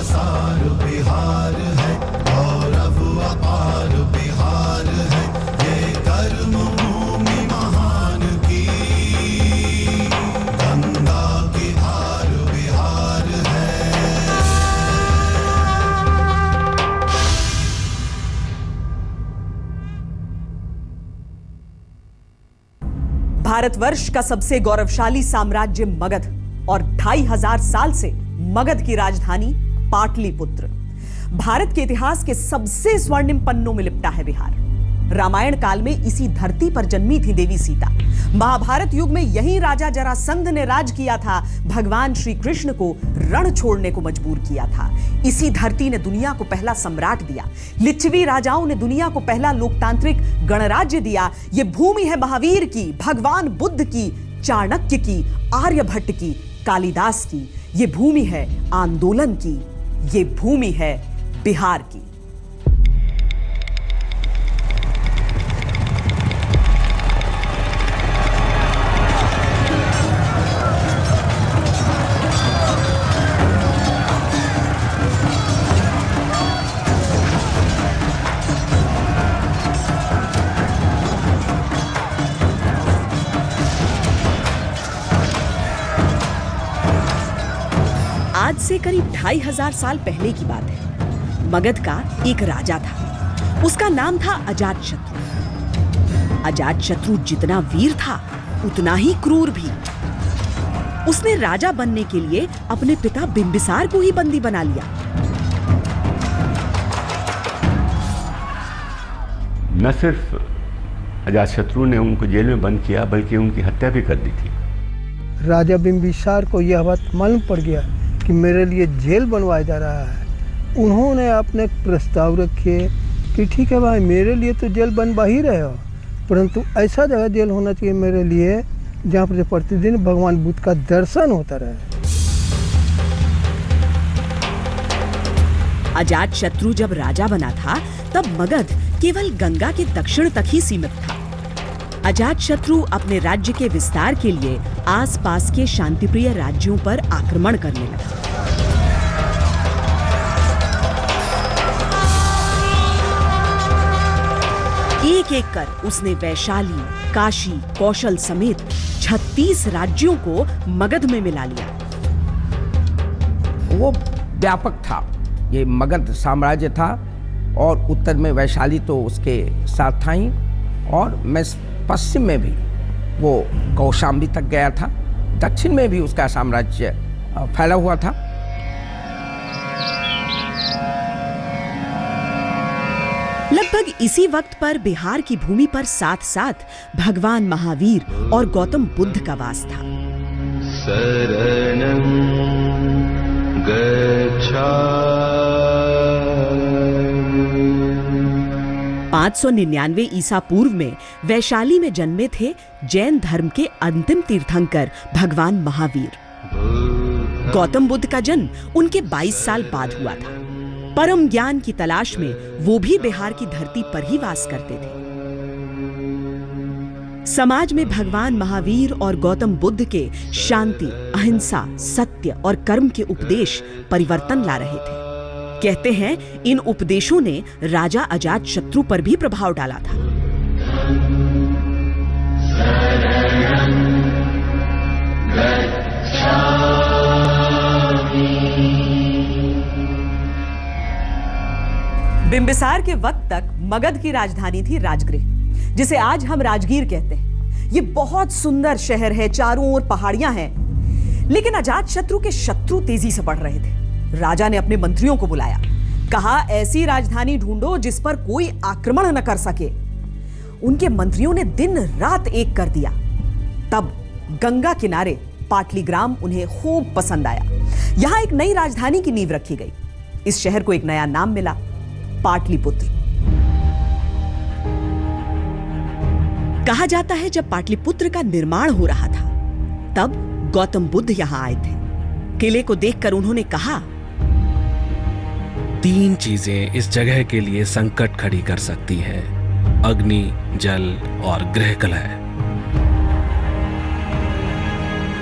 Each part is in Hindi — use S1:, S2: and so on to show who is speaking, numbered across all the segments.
S1: सार बिहार है, गौरव अपार बिहार है, ये कर्म भूमि महान की, गंगा की धार बिहार है।
S2: भारतवर्ष का सबसे गौरवशाली साम्राज्य मगध और 2500 साल से मगध की राजधानी पाटलिपुत्र। भारत के इतिहास के सबसे स्वर्णिम पन्नों में लिपटा है बिहार। रामायण काल में इसी धरती पर जन्मी थी देवी सीता। महाभारत युग में यही राजा जरासंध ने राज किया था, भगवान श्री कृष्ण को रण छोड़ने को मजबूर किया था। इसी धरती ने दुनिया को पहला सम्राट दिया। लिच्छवी राजाओं ने दुनिया को पहला लोकतांत्रिक गणराज्य दिया। ये भूमि है महावीर की, भगवान बुद्ध की, चाणक्य की, आर्यभट्ट की, कालिदास की। ये भूमि है आंदोलन की, ये भूमि है बिहार की। आज से करीब 2500 साल पहले की बात है। मगध का एक राजा था, उसका नाम था अजातशत्रु। अजातशत्रु जितना वीर था उतना ही क्रूर भी। उसने राजा बनने के लिए अपने पिता बिंबिसार को ही बंदी बना लिया।
S3: न सिर्फ अजातशत्रु ने उनको जेल में बंद किया बल्कि उनकी हत्या भी कर दी थी।
S4: राजा बिंबिसार को यह बात मालूम पड़ गया कि मेरे लिए जेल बनवाया जा रहा है। उन्होंने अपने प्रस्ताव रखे कि ठीक है भाई, मेरे लिए तो जेल बनवा ही रहे हो, परंतु ऐसा जगह जेल होना चाहिए मेरे लिए जहाँ पर प्रतिदिन भगवान बुद्ध का दर्शन होता रहे।
S2: अजातशत्रु जब राजा बना था तब मगध केवल गंगा के दक्षिण तक ही सीमित था। अजातशत्रु अपने राज्य के विस्तार के लिए आसपास के शांतिप्रिय राज्यों पर आक्रमण करने लगा। एक एक कर उसने वैशाली, काशी, कौशल समेत 36 राज्यों को मगध में मिला लिया।
S5: वो व्यापक था, ये मगध साम्राज्य था, और उत्तर में वैशाली तो उसके साथ था ही, और मैं पश्चिम में भी वो कौशाम्बी तक गया था, दक्षिण में भी उसका साम्राज्य फैला हुआ था।
S2: लगभग इसी वक्त पर बिहार की भूमि पर साथ साथ भगवान महावीर और गौतम बुद्ध का वास था।
S1: शरणं गच्छामि।
S2: 599 ईसा पूर्व में वैशाली में जन्मे थे जैन धर्म के अंतिम तीर्थंकर भगवान महावीर। गौतम बुद्ध का जन्म उनके 22 साल बाद हुआ था। परम ज्ञान की तलाश में वो भी बिहार की धरती पर ही वास करते थे। समाज में भगवान महावीर और गौतम बुद्ध के शांति, अहिंसा, सत्य और कर्म के उपदेश परिवर्तन ला रहे थे। कहते हैं इन उपदेशों ने राजा अजातशत्रु पर भी प्रभाव डाला था। बिंबिसार के वक्त तक मगध की राजधानी थी राजगृह, जिसे आज हम राजगीर कहते हैं। ये बहुत सुंदर शहर है, चारों ओर पहाड़ियां हैं। लेकिन अजातशत्रु के शत्रु तेजी से बढ़ रहे थे। राजा ने अपने मंत्रियों को बुलाया, कहा ऐसी राजधानी ढूंढो जिस पर कोई आक्रमण न कर सके। उनके मंत्रियों ने दिन रात एक कर दिया। तब गंगा किनारे पाटलीग्राम उन्हें खूब पसंद आया। यहां एक नई राजधानी की नींव रखी गई। इस शहर को एक नया नाम मिला, पाटलिपुत्र। कहा जाता है जब पाटलिपुत्र का निर्माण हो रहा था तब गौतम बुद्ध यहां आए थे। किले को देखकर उन्होंने कहा,
S6: 3 चीजें इस जगह के लिए संकट खड़ी कर सकती है, अग्नि, जल और गृह कलह।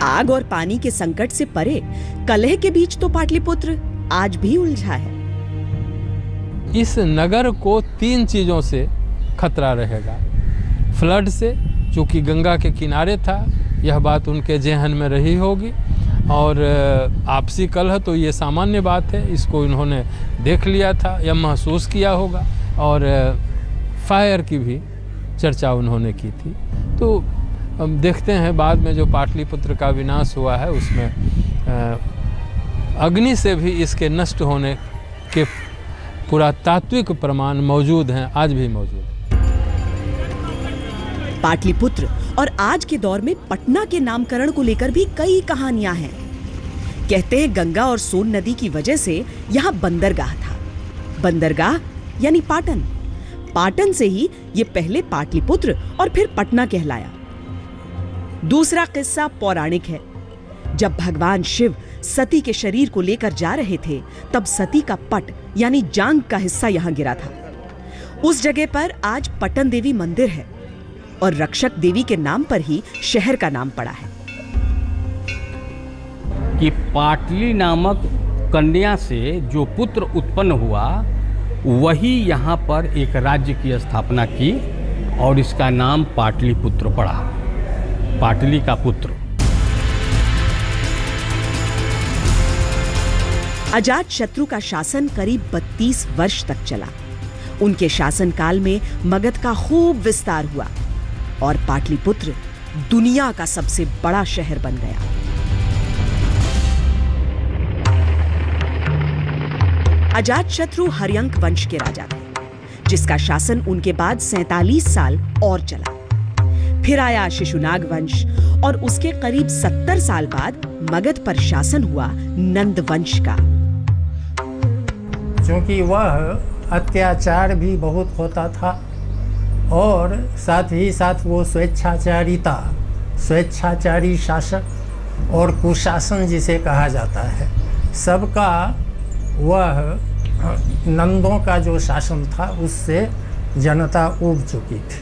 S2: आग और पानी के संकट से परे कलह के बीच तो पाटलिपुत्र आज भी उलझा है।
S7: इस नगर को 3 चीज़ों से खतरा रहेगा। फ्लड से, चूँकि गंगा के किनारे था, यह बात उनके ज़हन में रही होगी, और आपसी कलह तो ये सामान्य बात है, इसको इन्होंने देख लिया था या महसूस किया होगा, और फायर की भी चर्चा उन्होंने की थी। तो हम देखते हैं बाद में जो पाटलिपुत्र का विनाश हुआ है उसमें अग्नि से भी इसके नष्ट होने के पुरातात्विक प्रमाण मौजूद हैं, आज भी मौजूद हैं।
S2: पाटलिपुत्र और आज के दौर में पटना के नामकरण को लेकर भी कई कहानियां हैं। कहते हैं गंगा और सोन नदी की वजह से यहाँ बंदरगाह था। बंदरगाह यानी पाटन। पाटन से ही ये पहले पाटलिपुत्र और फिर पटना कहलाया। दूसरा किस्सा पौराणिक है। जब भगवान शिव सती के शरीर को लेकर जा रहे थे, तब सती का पट यानी जांघ का हिस्सा यहां गिरा था। उस जगह पर आज पटन देवी मंदिर है और रक्षक देवी के नाम पर ही शहर का नाम पड़ा है।
S8: कि पाटली नामक कन्या से जो पुत्र उत्पन्न हुआ, वही यहाँ पर एक राज्य की स्थापना की और इसका नाम पाटलिपुत्र पड़ा, पाटली का पुत्र।
S2: अजातशत्रु का शासन करीब 32 वर्ष तक चला। उनके शासनकाल में मगध का खूब विस्तार हुआ और पाटलिपुत्र दुनिया का सबसे बड़ा शहर बन गया। अजातशत्रु हर्यंक वंश के राजा थे, जिसका शासन उनके बाद 47 साल और चला। फिर आया शिशुनाग वंश और उसके करीब 70 साल बाद मगध पर शासन हुआ नंद वंश का।
S9: क्योंकि वह अत्याचार भी बहुत होता था और साथ ही साथ वो स्वेच्छाचारी शासक और कुशासन जिसे कहा जाता है, सबका वह नंदों का जो शासन था उससे जनता उब चुकी थी।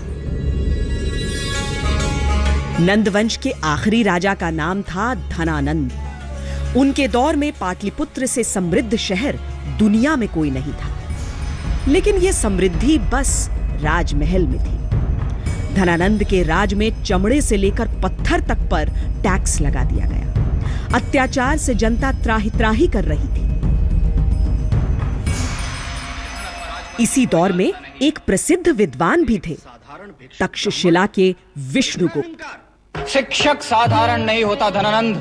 S2: नंद वंश के आखिरी राजा का नाम था धनानंद। उनके दौर में पाटलिपुत्र से समृद्ध शहर दुनिया में कोई नहीं था, लेकिन यह समृद्धि बस राजमहल में थी। धनानंद के राज में चमड़े से लेकर पत्थर तक पर टैक्स लगा दिया गया। अत्याचार से जनता त्राही त्राही कर रही थी। इसी दौर में एक प्रसिद्ध विद्वान भी थे, तक्षशिला के विष्णुगुप्त।
S10: शिक्षक साधारण नहीं होता धनानंद,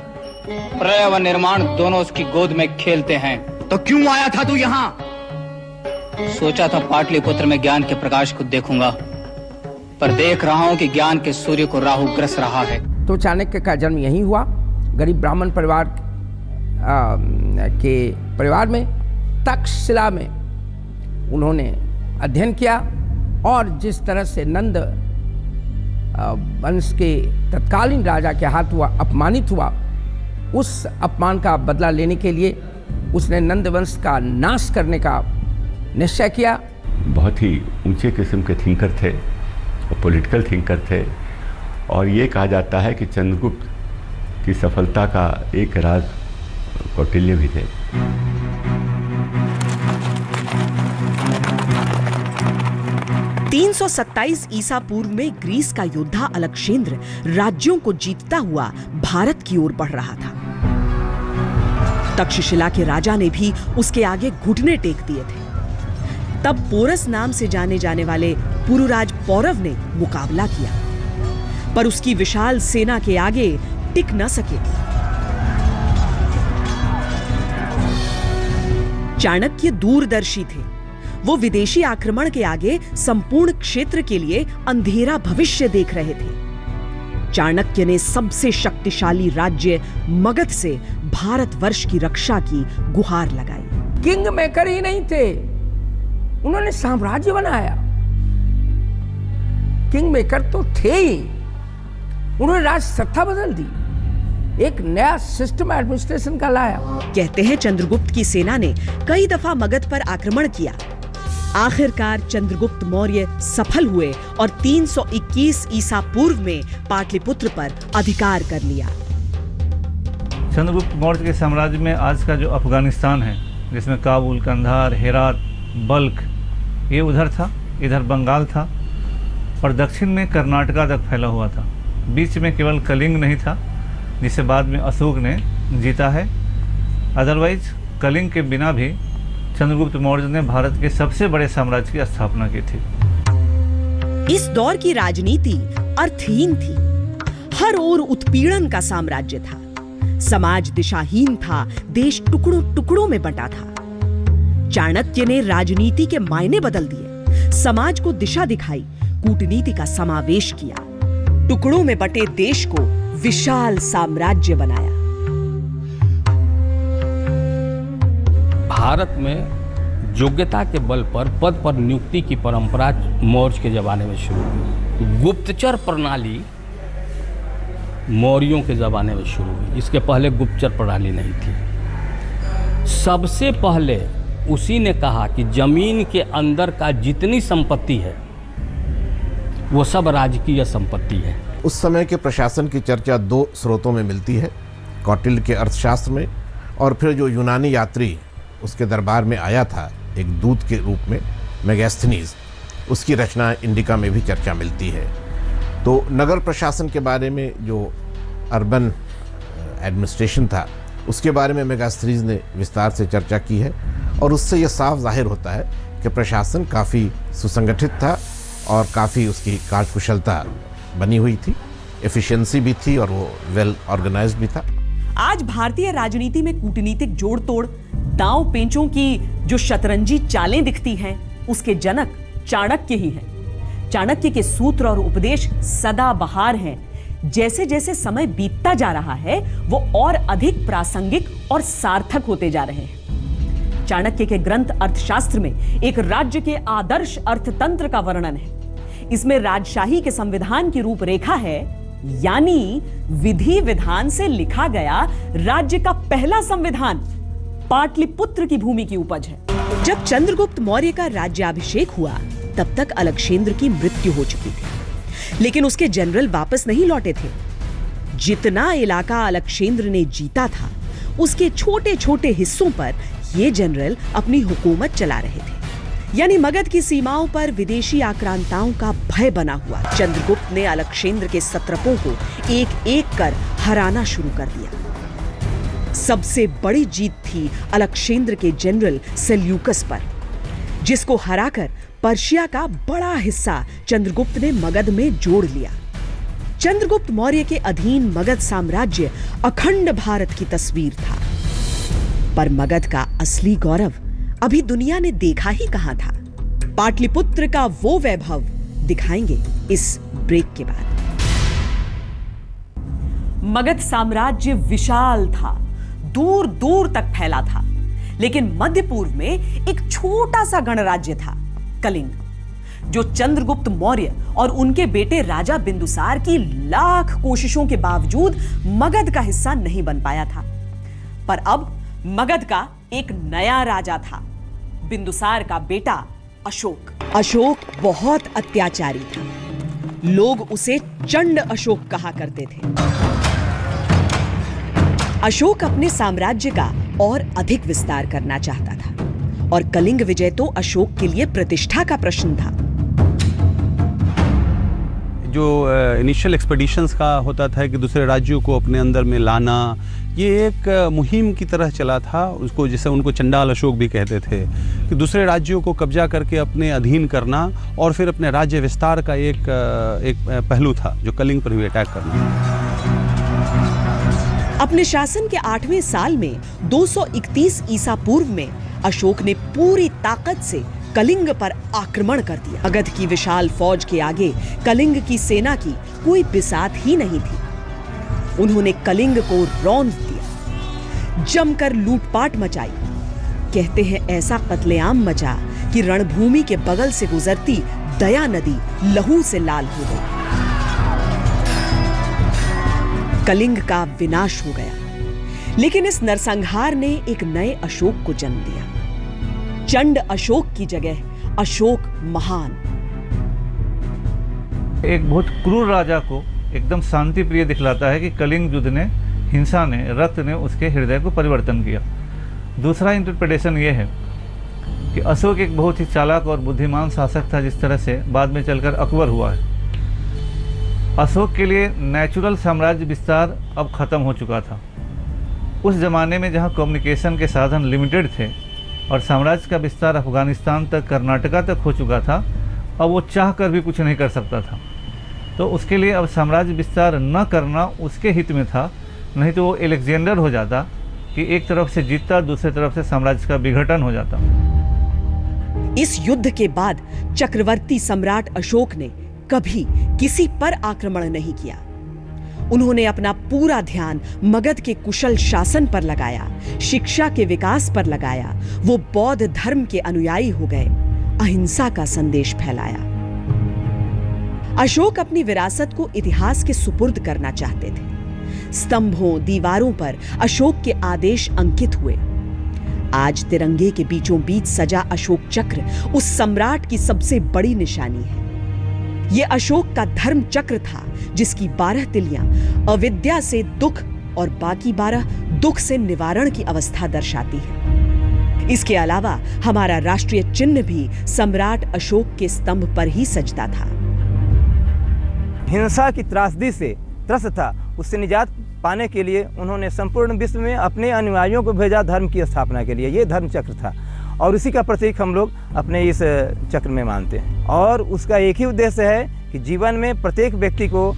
S10: प्रलय व निर्माण दोनों उसकी गोद में खेलते हैं। तो क्यों आया था तू यहाँ? सोचा था पाटलिपुत्र में ज्ञान के प्रकाश को देखूंगा, पर देख रहा हूं कि ज्ञान के सूर्य को राहु ग्रस रहा है।
S5: तो चाणक्य का जन्म यहीं हुआ, गरीब ब्राह्मण परिवार के परिवार में। तक्षशिला में उन्होंने अध्ययन किया और जिस तरह से नंद वंश के तत्कालीन राजा के हाथ हुआ अपमानित हुआ, उस अपमान का बदला लेने के लिए उसने नंद वंश का नाश करने का निश्चय किया।
S3: बहुत ही ऊंचे किस्म के थिंकर थे, पॉलिटिकल थिंकर थे, और ये कहा जाता है कि चंद्रगुप्त की सफलता का एक राज कौटिल्य भी थे।
S2: तीन 327 ईसा पूर्व में ग्रीस का योद्धा अलक्षेंद्र राज्यों को जीतता हुआ भारत की ओर बढ़ रहा था। तक्षशिला के राजा ने भी उसके आगे घुटने टेक दिए थे। तब पोरस नाम से जाने जाने वाले पुरुराज पौरव ने मुकाबला किया, पर उसकी विशाल सेना के आगे टिक न सके। चाणक्य दूरदर्शी थे। वो विदेशी आक्रमण के आगे संपूर्ण क्षेत्र के लिए अंधेरा भविष्य देख रहे थे। चाणक्य ने सबसे शक्तिशाली राज्य मगध से भारतवर्ष की रक्षा की गुहार लगाई।
S5: किंग मेकर ही नहीं थे, उन्होंने साम्राज्य बनाया। किंग मेकर तो थे ही, उन्होंने राज सत्ता बदल दी, एक नया सिस्टम एडमिनिस्ट्रेशन का लाया।
S2: कहते हैं चंद्रगुप्त की सेना ने कई दफा मगध पर आक्रमण किया। आखिरकार चंद्रगुप्त मौर्य सफल हुए और 321 ईसा पूर्व में पाटलिपुत्र पर अधिकार कर लिया।
S11: चंद्रगुप्त मौर्य के साम्राज्य में आज का जो अफगानिस्तान है, जिसमें काबुल, कंधार, हेरात, बल्ख ये उधर था, इधर बंगाल था और दक्षिण में कर्नाटका तक फैला हुआ था। बीच में केवल कलिंग नहीं था, जिसे बाद में अशोक ने जीता है। अदरवाइज कलिंग के बिना भी चंद्रगुप्त मौर्य ने भारत के सबसे बड़े साम्राज्य की स्थापना की थी।
S2: इस दौर की राजनीति अर्थहीन थी। हर ओर उत्पीड़न का साम्राज्य था। समाज दिशाहीन था, देश टुकड़ों टुकड़ों में बंटा था। चाणक्य ने राजनीति के मायने बदल दिए, समाज को दिशा दिखाई, कूटनीति का समावेश किया, टुकड़ों में बटे देश को विशाल साम्राज्य बनाया।
S8: भारत में योग्यता के बल पर पद पर नियुक्ति की परंपरा मौर्य के जमाने में शुरू हुई। गुप्तचर प्रणाली मौर्यों के ज़माने में शुरू हुई। इसके पहले गुप्तचर प्रणाली नहीं थी। सबसे पहले उसी ने कहा कि ज़मीन के अंदर का जितनी संपत्ति है वो सब राजकीय संपत्ति है।
S12: उस समय के प्रशासन की चर्चा दो स्रोतों में मिलती है, कौटिल्य के अर्थशास्त्र में और फिर जो यूनानी यात्री उसके दरबार में आया था एक दूत के रूप में, मेगास्थनीज, उसकी रचना इंडिका में भी चर्चा मिलती है। तो नगर प्रशासन के बारे में जो अर्बन एडमिनिस्ट्रेशन था उसके बारे में मेगास्थनीज ने विस्तार से चर्चा की है और उससे यह साफ जाहिर होता है कि प्रशासन काफ़ी सुसंगठित था और काफ़ी उसकी कार्यकुशलता बनी हुई थी, एफिशिएंसी भी थी और वो वेल ऑर्गेनाइज्ड भी था।
S2: आज भारतीय राजनीति में कूटनीतिक जोड़ तोड़, दांव पेंचों की जो शतरंजी चालें दिखती हैं, उसके जनक चाणक्य ही हैं। चाणक्य के सूत्र और उपदेश सदा बहार हैं। जैसे जैसे समय बीतता जा रहा है वो और अधिक प्रासंगिक और सार्थक होते जा रहे हैं। चाणक्य के ग्रंथ अर्थशास्त्र में एक राज्य के आदर्श अर्थतंत्र का वर्णन है। इसमें राजशाही के संविधान की रूपरेखा है, यानी विधि विधान से लिखा गया राज्य का पहला संविधान पाटलिपुत्र की भूमि की उपज है। जब चंद्रगुप्त मौर्य का राज्याभिषेक हुआ तब तक अलक्षेंद्र की मृत्यु हो चुकी थी, लेकिन उसके जनरल वापस नहीं लौटे थे। जितना इलाका अलक्षेंद्र ने जीता था उसके छोटे छोटे हिस्सों पर ये जनरल अपनी हुकूमत चला रहे थे, यानी मगध की सीमाओं पर विदेशी आक्रांताओं का भय बना हुआ। चंद्रगुप्त ने अलक्षेंद्र के सत्रपों को एक एक कर हराना शुरू कर दिया। सबसे बड़ी जीत थी अलक्षेंद्र के जनरल सेल्यूकस पर, जिसको हराकर पर्शिया का बड़ा हिस्सा चंद्रगुप्त ने मगध में जोड़ लिया। चंद्रगुप्त मौर्य के अधीन मगध साम्राज्य अखंड भारत की तस्वीर था, पर मगध का असली गौरव अभी दुनिया ने देखा ही कहां था। पाटलिपुत्र का वो वैभव दिखाएंगे इस ब्रेक के बाद। मगध साम्राज्य विशाल था, दूर दूर तक फैला था, लेकिन मध्य पूर्व में एक छोटा सा गणराज्य था, कलिंग, जो चंद्रगुप्त मौर्य और उनके बेटे राजा बिंदुसार की लाख कोशिशों के बावजूद मगध का हिस्सा नहीं बन पाया था। पर अब मगध का एक नया राजा था, बिंदुसार का बेटा अशोक। अशोक बहुत अत्याचारी था, लोग उसे चंड अशोक कहा करते थे। अशोक अपने साम्राज्य का और अधिक विस्तार करना चाहता था और कलिंग विजय तो अशोक के लिए प्रतिष्ठा का प्रश्न था।
S13: जो इनिशियल एक्सपेडिशंस का होता था कि दूसरे राज्यों को अपने अंदर में लाना, ये एक मुहिम की तरह चला था। उसको जैसे उनको चंडाल अशोक भी कहते थे कि दूसरे राज्यों को कब्जा करके अपने अधीन करना और फिर अपने राज्य विस्तार का एक पहलू था जो कलिंग पर भी अटैक करना।
S2: अपने शासन के 8वें साल में 231 ईसा पूर्व में अशोक ने पूरी ताकत से कलिंग पर आक्रमण कर दिया। मगध की विशाल फौज के आगे कलिंग की सेना की कोई बिसात ही नहीं थी। उन्होंने कलिंग को रौंद दिया, जमकर लूटपाट मचाई। कहते हैं ऐसा कत्लेआम मचा कि रणभूमि के बगल से गुजरती दया नदी लहू से लाल हो गई। कलिंग का विनाश हो गया, लेकिन इस नरसंहार ने एक नए अशोक को जन्म दिया। चंड अशोक की जगह अशोक महान।
S11: एक बहुत क्रूर राजा को एकदम शांति प्रिय दिखलाता है कि कलिंग युद्ध ने, हिंसा ने, रक्त ने उसके हृदय को परिवर्तन किया। दूसरा इंटरप्रिटेशन ये है कि अशोक एक बहुत ही चालाक और बुद्धिमान शासक था, जिस तरह से बाद में चलकर अकबर हुआ है। अशोक के लिए नेचुरल साम्राज्य विस्तार अब ख़त्म हो चुका था। उस ज़माने में जहाँ कम्युनिकेशन के साधन लिमिटेड थे और साम्राज्य का विस्तार अफ़गानिस्तान तक, कर्नाटका तक हो चुका था, अब वो चाह कर भी कुछ नहीं कर सकता था। तो उसके लिए अब साम्राज्य विस्तार न करना उसके हित में था, नहीं तो वो अलेक्जेंडर हो जाता कि एक तरफ से जीतता, दूसरी तरफ से साम्राज्य का विघटन हो जाता।
S2: इस युद्ध के बाद चक्रवर्ती सम्राट अशोक ने कभी किसी पर आक्रमण नहीं किया। उन्होंने अपना पूरा ध्यान मगध के कुशल शासन पर लगाया, शिक्षा के विकास पर लगाया। वो बौद्ध धर्म के अनुयायी हो गए, अहिंसा का संदेश फैलाया। अशोक अपनी विरासत को इतिहास के सुपुर्द करना चाहते थे। स्तंभों, दीवारों पर अशोक के आदेश अंकित हुए। आज तिरंगे के बीचों बीच सजा अशोक चक्र उस सम्राट की सबसे बड़ी निशानी है। यह अशोक का धर्म चक्र था, जिसकी 12 तिलियां अविद्या से दुख और बाकी 12 दुख से निवारण की अवस्था दर्शाती है। इसके अलावा हमारा राष्ट्रीय चिन्ह भी सम्राट अशोक के स्तंभ पर ही सजता था।
S14: हिंसा की त्रासदी से त्रस्त था, उससे निजात पाने के लिए उन्होंने संपूर्ण विश्व में अपने अनुयायियों को भेजा धर्म की स्थापना के लिए। ये धर्म चक्र था और उसी का प्रतीक हम लोग अपने इस चक्र में मानते हैं। और उसका एक ही उद्देश्य है कि जीवन में प्रत्येक व्यक्ति को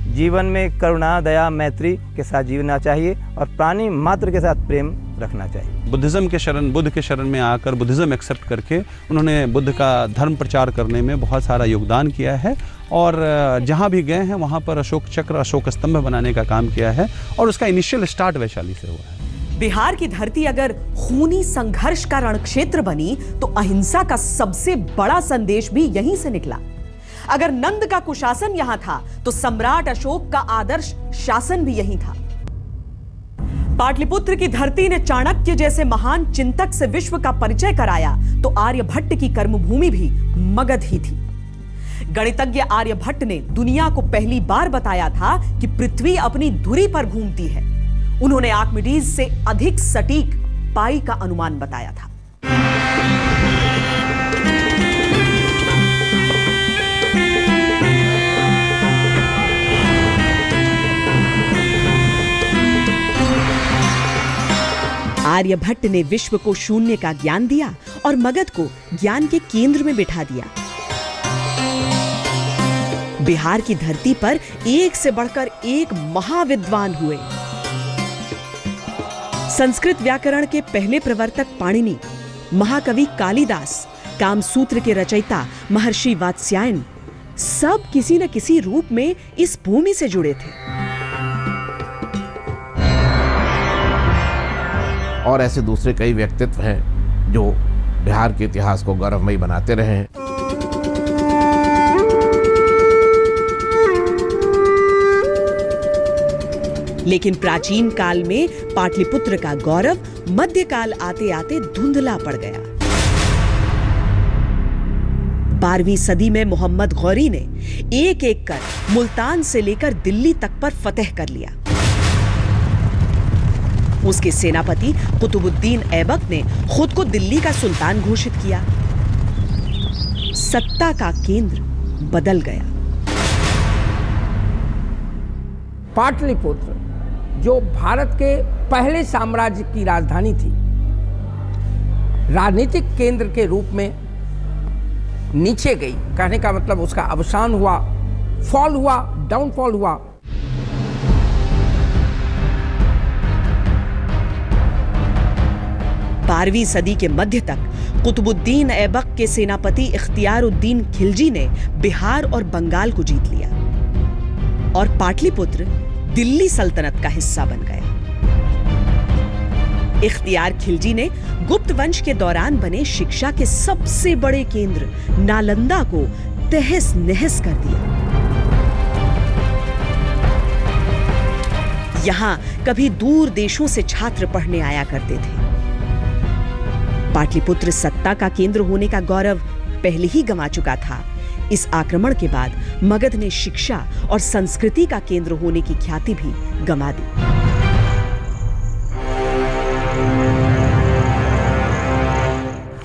S14: जीवन में करुणा, दया, मैत्री के साथ जीना चाहिए और प्राणी मात्र के साथ प्रेम रखना चाहिए।
S13: बुद्ध के शरण में आकर बुद्धिज़्म एक्सेप्ट करके उन्होंने बुद्ध का धर्म प्रचार करने में बहुत सारा योगदान किया है और जहाँ भी गए हैं वहाँ पर अशोक चक्र, अशोक स्तंभ बनाने का काम किया है और उसका इनिशियल स्टार्ट वैशाली से हुआ है।
S2: बिहार की धरती अगर खूनी संघर्ष का रणक्षेत्र बनी तो अहिंसा का सबसे बड़ा संदेश भी यहीं से निकला। अगर नंद का कुशासन यहां था तो सम्राट अशोक का आदर्श शासन भी यहीं था। पाटलिपुत्र की धरती ने चाणक्य जैसे महान चिंतक से विश्व का परिचय कराया तो आर्यभट्ट की कर्मभूमि भी मगध ही थी। गणितज्ञ आर्यभट्ट ने दुनिया को पहली बार बताया था कि पृथ्वी अपनी धुरी पर घूमती है। उन्होंने आर्किमिडीज से अधिक सटीक पाई का अनुमान बताया था। आर्यभट्ट ने विश्व को शून्य का ज्ञान दिया और मगध को ज्ञान के केंद्र में बिठा दिया। बिहार की धरती पर एक से बढ़कर एक महाविद्वान हुए। संस्कृत व्याकरण के पहले प्रवर्तक पाणिनि, महाकवि कालिदास, कामसूत्र के रचयिता महर्षि वात्स्यायन, सब किसी न किसी रूप में इस भूमि से जुड़े थे।
S12: और ऐसे दूसरे कई व्यक्तित्व हैं जो बिहार के इतिहास को गौरवमयी बनाते रहे हैं।
S2: लेकिन प्राचीन काल में पाटलिपुत्र का गौरव मध्यकाल आते आते धुंधला पड़ गया। 12वीं सदी में मोहम्मद गौरी ने एक एक कर मुल्तान से लेकर दिल्ली तक पर फतह कर लिया। उसके सेनापति कुतुबुद्दीन ऐबक ने खुद को दिल्ली का सुल्तान घोषित किया। सत्ता का केंद्र बदल गया।
S5: पाटलिपुत्र जो भारत के पहले साम्राज्य की राजधानी थी, राजनीतिक केंद्र के रूप में नीचे गई। कहने का मतलब उसका अवसान हुआ, फॉल हुआ, डाउनफॉल हुआ।
S2: बारहवीं सदी के मध्य तक कुतुबुद्दीन ऐबक के सेनापति इख्तियारुद्दीन खिलजी ने बिहार और बंगाल को जीत लिया और पाटलिपुत्र दिल्ली सल्तनत का हिस्सा बन गया। इख्तियार खिलजी ने गुप्त वंश के दौरान बने शिक्षा के सबसे बड़े केंद्र नालंदा को तहस नहस कर दिया। यहां कभी दूर देशों से छात्र पढ़ने आया करते थे। पाटलिपुत्र सत्ता का केंद्र होने का गौरव पहले ही गंवा चुका था। इस आक्रमण के बाद मगध ने शिक्षा और संस्कृति का केंद्र होने की ख्याति भी गंवा दी।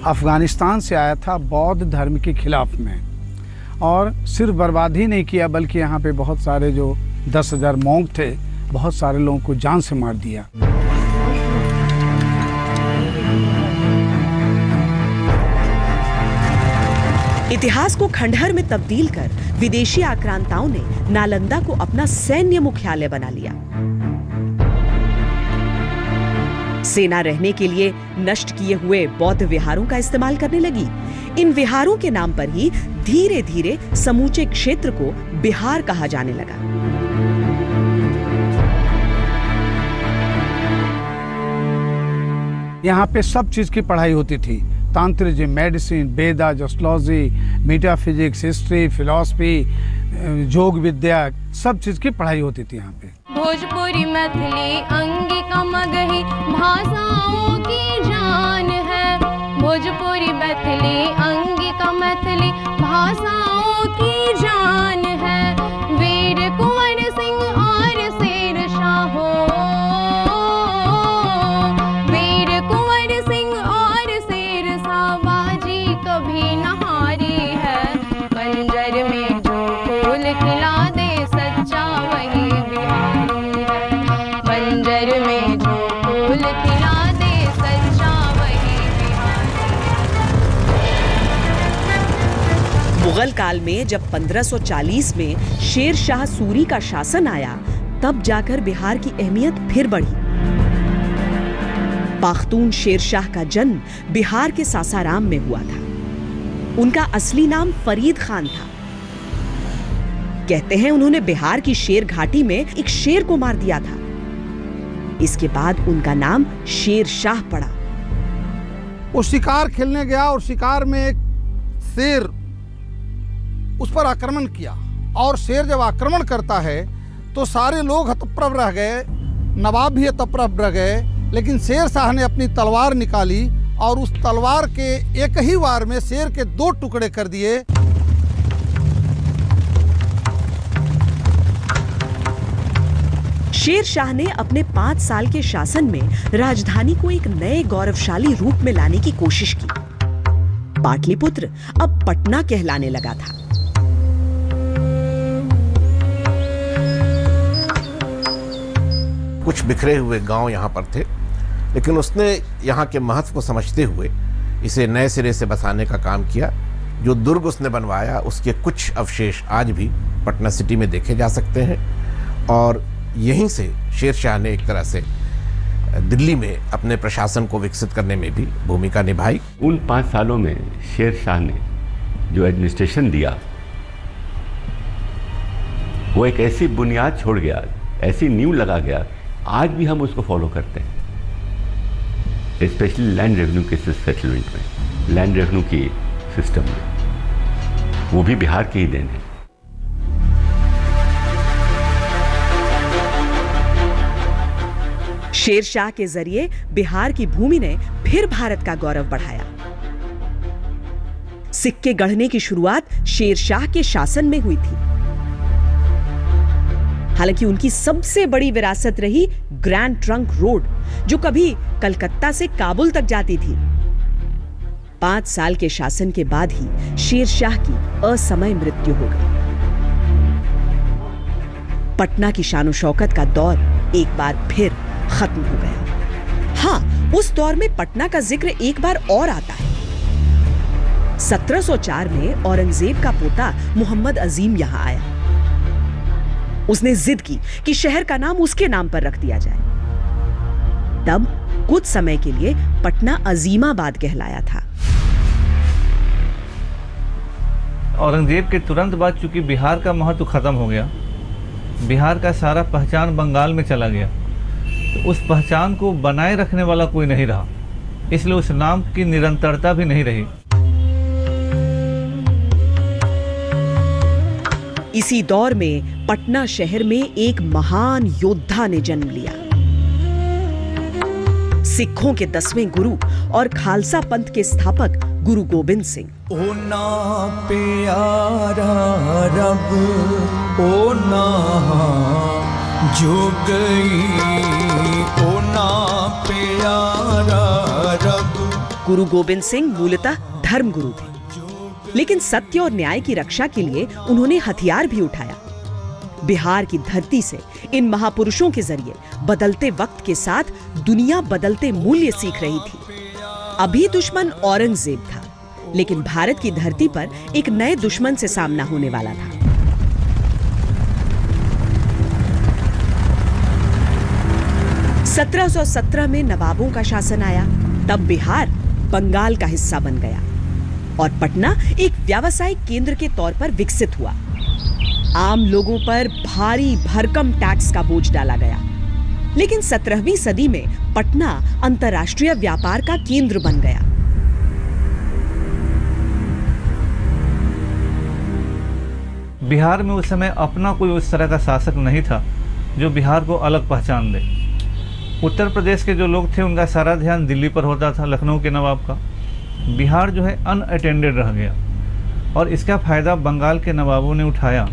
S15: अफ़गानिस्तान से आया था बौद्ध धर्म के खिलाफ में, और सिर्फ बर्बाद ही नहीं किया बल्कि यहाँ पे बहुत सारे जो 10,000 मॉन्क थे, बहुत सारे लोगों को जान से मार दिया।
S2: इतिहास को खंडहर में तब्दील कर विदेशी आक्रांताओं ने नालंदा को अपना सैन्य मुख्यालय बना लिया। सेना रहने के लिए नष्ट किए हुए बौद्ध विहारों का इस्तेमाल करने लगी। इन विहारों के नाम पर ही धीरे धीरे समूचे क्षेत्र को बिहार कहा जाने लगा।
S15: यहाँ पे सब चीज की पढ़ाई होती थी, तांत्रिज्म, मेडिसिन, वेदा, एस्ट्रोलॉजी, मेटाफिजिक्स, हिस्ट्री, फिलॉसफी, योग विद्या, सब चीज की पढ़ाई होती थी यहाँ पे।
S16: भोजपुरी, मैथिली, अंगिका, मगही भाषाओं की जान है। भोजपुरी, मैथिली, अंगिका, मैथिली भाषाओं की जान है। वीर कुंवर सिंह और शेर शाह, वीर कुंवर सिंह और शेर शाह बाजी कभी न हारी है। बंजर में जो फूल खिला दे सच्चा वही बिहारी है। बंजर में जो फूल खिला दे सच्चा वही बिहारी है।
S2: मुगल काल में जब 1540 में शेर शाह सूरी का शासन आया, तब जाकर बिहार की अहमियत फिर बढ़ी। पाख्तून शेर शाह का जन्म बिहार के सासाराम में हुआ था। उनका असली नाम फरीद खान था। कहते हैं उन्होंने बिहार की शेर घाटी में एक शेर को मार दिया था। इसके बाद उनका नाम शेर शाह पड़ा।
S15: वो शिकार खेलने गया और शिकार में एक शेर उस पर आक्रमण किया, और शेर जब आक्रमण करता है तो सारे लोग हतप्रभ रह गए, नवाब भी हतप्रभ रह गए। लेकिन शेर शाह ने अपनी तलवार निकाली और उस तलवार के एक ही वार में शेर के 2 टुकड़े कर दिए।
S2: शेर शाह ने अपने 5 साल के शासन में राजधानी को एक नए गौरवशाली रूप में लाने की कोशिश की। पाटलिपुत्र अब पटना कहलाने लगा था।
S12: कुछ बिखरे हुए गांव यहाँ पर थे, लेकिन उसने यहाँ के महत्व को समझते हुए इसे नए सिरे से बसाने का काम किया। जो दुर्ग उसने बनवाया उसके कुछ अवशेष आज भी पटना सिटी में देखे जा सकते हैं, और यहीं से शेर शाह ने एक तरह से दिल्ली में अपने प्रशासन को विकसित करने में भी भूमिका निभाई।
S3: उन 5 सालों में शेर शाह ने जो एडमिनिस्ट्रेशन दिया, वो एक ऐसी बुनियाद छोड़ गया, ऐसी नींव लगा गया, आज भी हम उसको फॉलो करते हैं। स्पेशली लैंड रेवेन्यू के सेटलमेंट में, लैंड रेवेन्यू की सिस्टम में, वो भी बिहार की ही देन है।
S2: शेर शाह के जरिए बिहार की भूमि ने फिर भारत का गौरव बढ़ाया। सिक्के गढ़ने की शुरुआत शेर शाह के शासन में हुई थी। हालांकि उनकी सबसे बड़ी विरासत रही ग्रैंड ट्रंक रोड, जो कभी कलकत्ता से काबुल तक जाती थी। 5 साल के शासन के बाद ही शेर शाह की असमय मृत्यु हो गई। पटना की शान शौकत का दौर एक बार फिर खत्म हो गया। हाँ, उस दौर में पटना का जिक्र एक बार और आता है। 1704 में औरंगजेब का पोता मोहम्मद अजीम यहां आया। उसने जिद की कि शहर का नाम उसके नाम पर रख दिया जाए। तब कुछ समय के लिए पटना अजीमाबाद कहलाया था।
S11: औरंगजेब के तुरंत बाद चूंकि बिहार का महत्व खत्म हो गया, बिहार का सारा पहचान बंगाल में चला गया, तो उस पहचान को बनाए रखने वाला कोई नहीं रहा, इसलिए उस नाम की निरंतरता भी नहीं रही।
S2: इसी दौर में पटना शहर में एक महान योद्धा ने जन्म लिया। सिखों के 10वें गुरु और खालसा पंथ के स्थापक गुरु गोबिंद सिंह।
S1: ओ ना प्यारा रब, ओ ना जो गई, ओ ना प्यारा रब,
S2: गुरु गोविंद सिंह मूलतः धर्मगुरु थे, लेकिन सत्य और न्याय की रक्षा के लिए उन्होंने हथियार भी उठाया। बिहार की धरती से इन महापुरुषों के जरिए बदलते वक्त के साथ दुनिया बदलते मूल्य सीख रही थी। अभी दुश्मन औरंगजेब था, लेकिन भारत की धरती पर एक नए दुश्मन से सामना होने वाला था। (1717) में नवाबों का शासन आया। तब बिहार बंगाल का हिस्सा बन गया और पटना एक व्यावसायिक केंद्र के तौर पर विकसित हुआ। आम लोगों पर भारी भरकम टैक्स का बोझ डाला गया, लेकिन 17वीं सदी में पटना अंतर्राष्ट्रीय व्यापार का केंद्र बन गया।
S11: बिहार में उस समय अपना कोई उस तरह का शासक नहीं था जो बिहार को अलग पहचान दे। उत्तर प्रदेश के जो लोग थे उनका सारा ध्यान दिल्ली पर होता था, लखनऊ के नवाब का। बिहार जो है अनअटेंडेड रह गया और इसका फ़ायदा बंगाल के नवाबों ने उठाया।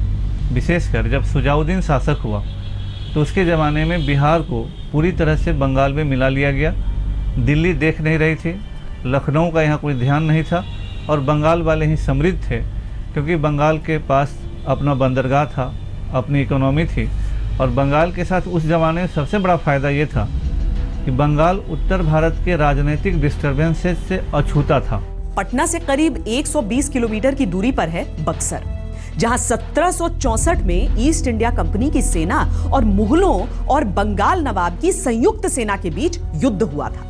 S11: विशेषकर जब सुजाउद्दीन शासक हुआ तो उसके ज़माने में बिहार को पूरी तरह से बंगाल में मिला लिया गया। दिल्ली देख नहीं रही थी, लखनऊ का यहाँ कोई ध्यान नहीं था और बंगाल वाले ही समृद्ध थे, क्योंकि बंगाल के पास अपना बंदरगाह था, अपनी इकोनॉमी थी। और बंगाल के साथ उस ज़माने में सबसे बड़ा फ़ायदा ये था कि बंगाल उत्तर भारत के राजनीतिक डिस्टर्बेंसेस से अछूता था।
S2: पटना से करीब 120 किलोमीटर की दूरी पर है बक्सर, जहां 1764 में ईस्ट इंडिया कंपनी की सेना और मुगलों और बंगाल नवाब की संयुक्त सेना के बीच युद्ध हुआ था।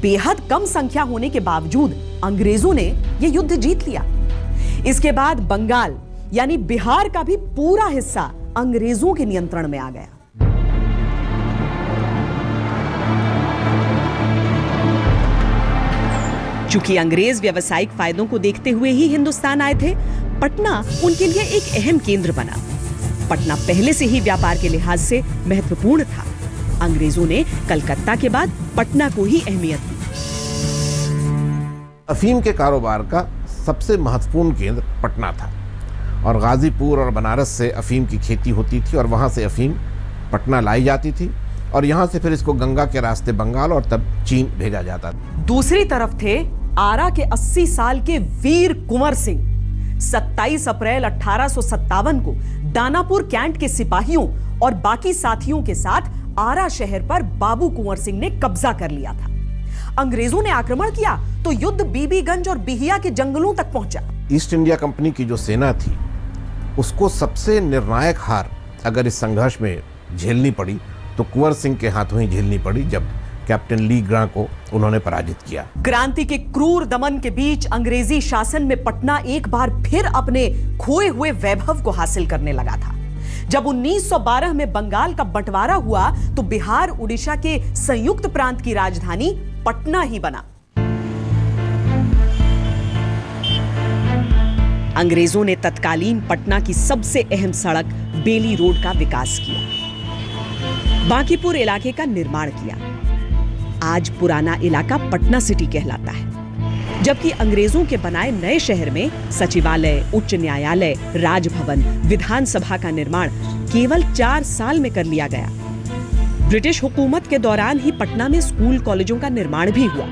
S2: बेहद कम संख्या होने के बावजूद अंग्रेजों ने यह युद्ध जीत लिया। इसके बाद बंगाल यानी बिहार का भी पूरा हिस्सा अंग्रेजों के नियंत्रण में आ गया। चूंकि अंग्रेज व्यावसायिक फायदों को देखते हुए ही हिंदुस्तान आए थे, पटना उनके लिए एक अहम केंद्र बना। पटना पहले से ही व्यापार के लिहाज से महत्वपूर्ण था। अंग्रेजों ने कलकत्ता के बाद पटना को ही अहमियत दी।
S12: अफीम के कारोबार का सबसे महत्वपूर्ण केंद्र पटना था और गाजीपुर और बनारस से अफीम की खेती होती थी और वहाँ से अफीम पटना लाई जाती थी और यहाँ से फिर इसको गंगा के रास्ते बंगाल और तब चीन भेजा जाता था।
S2: दूसरी तरफ थे आरा के 80 साल के वीर कुंवर सिंह। 27 अप्रैल 1857 को दानापुर कैंट के सिपाहियों और बाकी साथियों के साथ आरा शहर पर बाबू कुंवर सिंह ने कब्जा कर लिया था। अंग्रेजों ने आक्रमण किया तो युद्ध बीबीगंज और बिहिया के जंगलों तक पहुंचा।
S12: ईस्ट इंडिया कंपनी की जो सेना थी उसको सबसे निर्णायक हार अगर इस संघर्ष में झेलनी पड़ी तो कुंवर सिंह के हाथों ही झेलनी पड़ी, जब कैप्टन ली ग्रां को उन्होंने पराजित किया। क्रांति के क्रूर दमन के बीच अंग्रेजी शासन में पटना एक बार फिर अपने खोए हुए वैभव को हासिल करने लगा था। जब 1912 में बंगाल का बंटवारा हुआ तो बिहार उड़ीसा के संयुक्त प्रांत की राजधानी पटना ही बना। अंग्रेजों ने तत्कालीन पटना की सबसे अहम सड़क बेली रोड का विकास किया, बांकीपुर इलाके का निर्माण किया। आज पुराना इलाका पटना सिटी कहलाता है, जबकि अंग्रेजों के बनाए नए शहर में सचिवालय, उच्च न्यायालय, राजभवन, विधानसभा का निर्माण केवल 4 साल में कर लिया गया। ब्रिटिश हुकूमत के दौरान ही पटना में स्कूल कॉलेजों का निर्माण भी हुआ।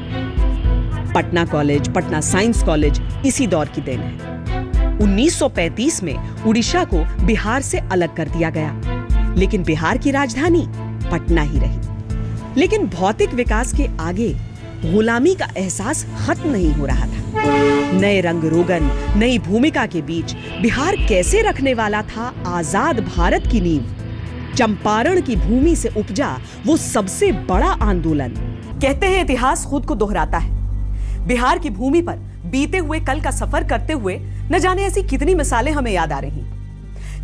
S12: Patna college, Patna science college इसी दौर की देन है। 1935 में उड़ीसा को बिहार से अलग कर दिया गया, लेकिन बिहार की राजधानी पटना ही रही। लेकिन भौतिक विकास के आगे गुलामी का एहसास खत्म नहीं हो रहा था। नए रंग रोगन, नई भूमिका के बीच बिहार कैसे रखने वाला था आजाद भारत की नींव। चंपारण की भूमि से उपजा वो सबसे बड़ा आंदोलन। कहते हैं इतिहास खुद को दोहराता है। बिहार की भूमि पर बीते हुए कल का सफर करते हुए न जाने ऐसी कितनी मिसालें हमें याद आ रही।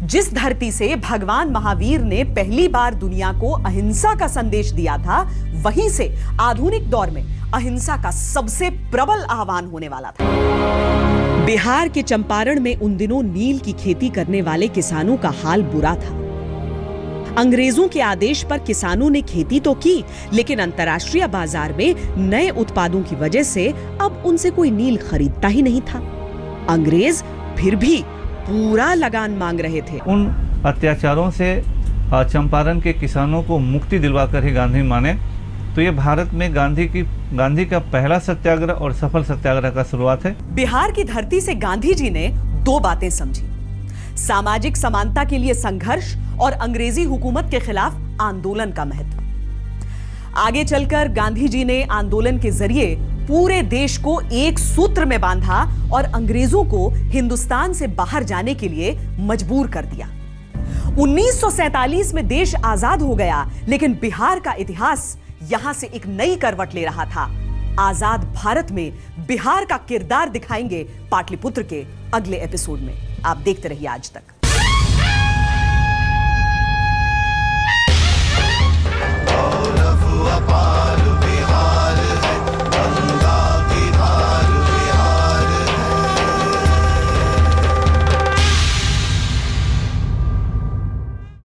S12: जिस धरती से भगवान महावीर ने पहली बार दुनिया को अहिंसा का संदेश दिया था, वहीं से आधुनिक दौर में अहिंसा का सबसे प्रबल आह्वान होने वाला था। बिहार के चंपारण में उन दिनों नील की खेती करने वाले किसानों का हाल बुरा था। अंग्रेजों के आदेश पर किसानों ने खेती तो की, लेकिन अंतर्राष्ट्रीय बाजार में नए उत्पादों की वजह से अब उनसे कोई नील खरीदता ही नहीं था। अंग्रेज फिर भी पूरा लगान मांग रहे थे।
S11: उन अत्याचारों से चंपारण के किसानों को मुक्ति दिलवाकर ही गांधी मां ने तो ये भारत में गांधी का पहला सत्याग्रह और सफल सत्याग्रह का शुरुआत है।
S2: बिहार की धरती से गांधी जी ने दो बातें समझी, सामाजिक समानता के लिए संघर्ष और अंग्रेजी हुकूमत के खिलाफ आंदोलन का महत्व। आगे चलकर गांधी जी ने आंदोलन के जरिए पूरे देश को एक सूत्र में बांधा और अंग्रेजों को हिंदुस्तान से बाहर जाने के लिए मजबूर कर दिया। 1947 में देश आजाद हो गया, लेकिन बिहार का इतिहास यहां से एक नई करवट ले रहा था। आजाद भारत में बिहार का किरदार दिखाएंगे पाटलिपुत्र के अगले एपिसोड में। आप देखते रहिए आज तक।